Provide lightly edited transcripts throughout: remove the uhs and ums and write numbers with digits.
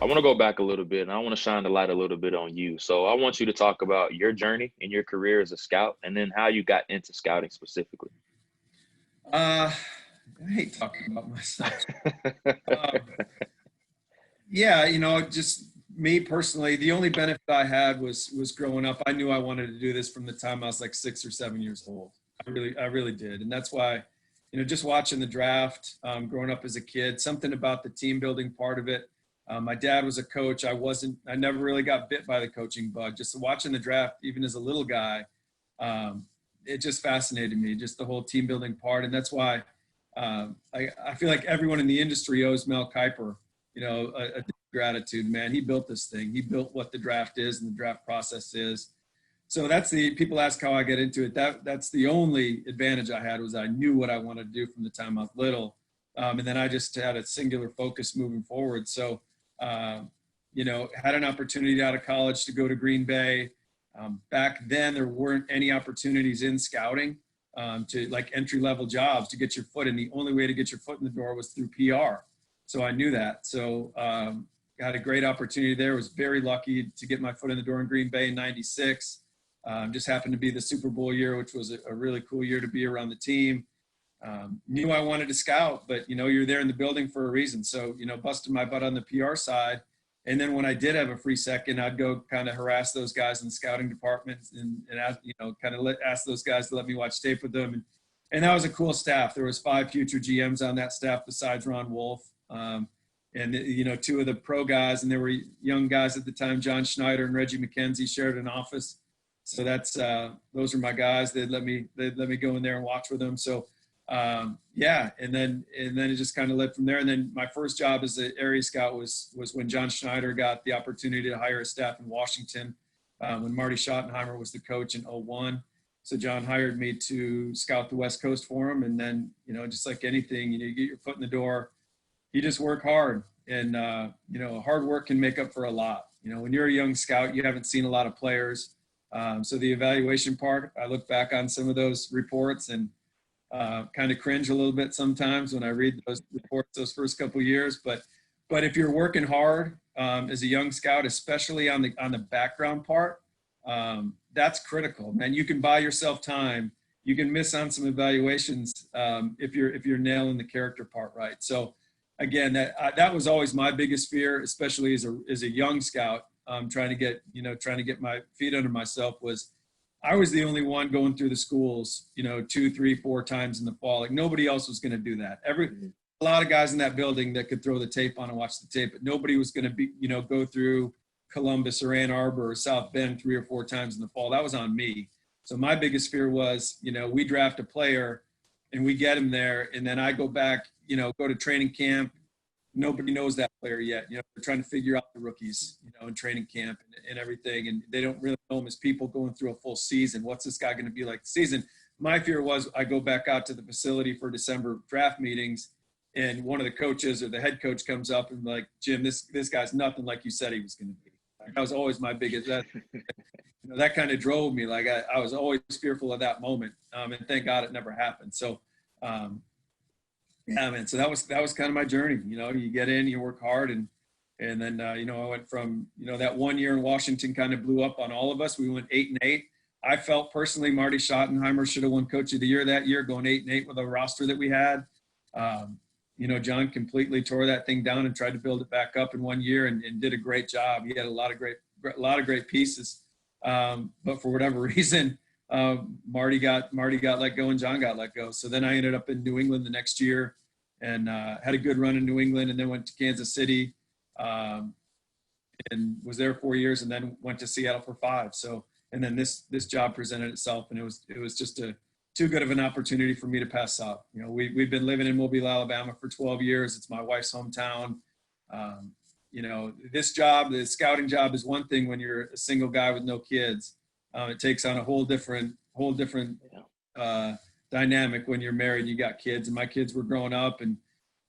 I want to go back a little bit and I want to shine the light a little bit on you. So I want you to talk about your journey in your career as a scout and then how you got into scouting specifically. I hate talking about myself. Um, yeah, just me personally, the only benefit I had was growing up. I knew I wanted to do this from the time I was like 6 or 7 years old. I really did. And that's why, just watching the draft, growing up as a kid, something about the team building part of it. My dad was a coach. I never really got bit by the coaching bug. Just watching the draft, even as a little guy, it just fascinated me, just the whole team building part. And that's why I feel like everyone in the industry owes Mel Kiper, a gratitude, man. He built this thing. He built what the draft is and the draft process is. So people ask how I get into it. That's the only advantage I had, was I knew what I wanted to do from the time I was little. And then I just had a singular focus moving forward. So, had an opportunity out of college to go to Green Bay. Back then there weren't any opportunities in scouting to like entry-level jobs to get your foot in. The only way to get your foot in the door was through PR. So I knew that. So got a great opportunity there. Was very lucky to get my foot in the door in Green Bay in '96. Just happened to be the Super Bowl year, which was a really cool year to be around the team. Knew I wanted to scout, but, you're there in the building for a reason. So, busted my butt on the PR side. And then when I did have a free second, I'd go kind of harass those guys in the scouting department and ask, ask those guys to let me watch tape with them. And that was a cool staff. There was 5 future GMs on that staff besides Ron Wolf. And 2 of the pro guys, and there were young guys at the time, John Schneider and Reggie McKenzie, shared an office. So those are my guys. They'd let me go in there and watch with them. So, and then it just kind of led from there. And then my first job as an area scout was when John Schneider got the opportunity to hire a staff in Washington, when Marty Schottenheimer was the coach in '01. So John hired me to scout the West Coast for him. And then, just like anything, you get your foot in the door, you just work hard, and, hard work can make up for a lot. When you're a young scout, you haven't seen a lot of players. So the evaluation part, I look back on some of those reports and kind of cringe a little bit sometimes when I read those reports those first couple of years. But if you're working hard as a young scout, especially on the background part, that's critical, man. You can buy yourself time. You can miss on some evaluations if you're nailing the character part right. So again, that was always my biggest fear, especially as a young scout. Trying to get my feet under myself, was I was the only one going through the schools, 2, 3, 4 times in the fall. Like nobody else was going to do that. A lot of guys in that building that could throw the tape on and watch the tape, but nobody was going to go through Columbus or Ann Arbor or South Bend 3 or 4 times in the fall. That was on me. So my biggest fear was, we draft a player and we get him there, and then I go back, go to training camp. Nobody knows that player yet. They're trying to figure out the rookies, in training camp and everything. And they don't really know them as people going through a full season. What's this guy going to be like the season? My fear was I go back out to the facility for December draft meetings, and one of the coaches or the head coach comes up and like, Jim, this guy's nothing like you said he was going to be. That was always my biggest, that kind of drove me. Like I was always fearful of that moment. And thank God it never happened. So, yeah, man. So that was kind of my journey. You get in, you work hard, and then I went from that 1 year in Washington kind of blew up on all of us. We went 8-8. I felt personally Marty Schottenheimer should have won Coach of the Year that year, going 8-8 with a roster that we had. John completely tore that thing down and tried to build it back up in 1 year, and did a great job. He had a lot of great pieces, but for whatever reason, Marty got let go and John got let go. So then I ended up in New England the next year, and had a good run in New England, and then went to Kansas City, and was there 4 years, and then went to Seattle for 5. So, and then this job presented itself, and it was just too good of an opportunity for me to pass up. We've been living in Mobile, Alabama for 12 years. It's my wife's hometown. This job, the scouting job, is one thing when you're a single guy with no kids. It takes on a whole different dynamic when you're married and you got kids. And my kids were growing up, and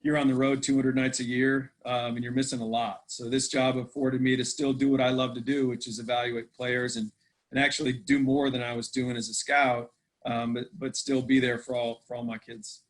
you're on the road 200 nights a year, and you're missing a lot. So this job afforded me to still do what I love to do, which is evaluate players and actually do more than I was doing as a scout, but still be there for all my kids.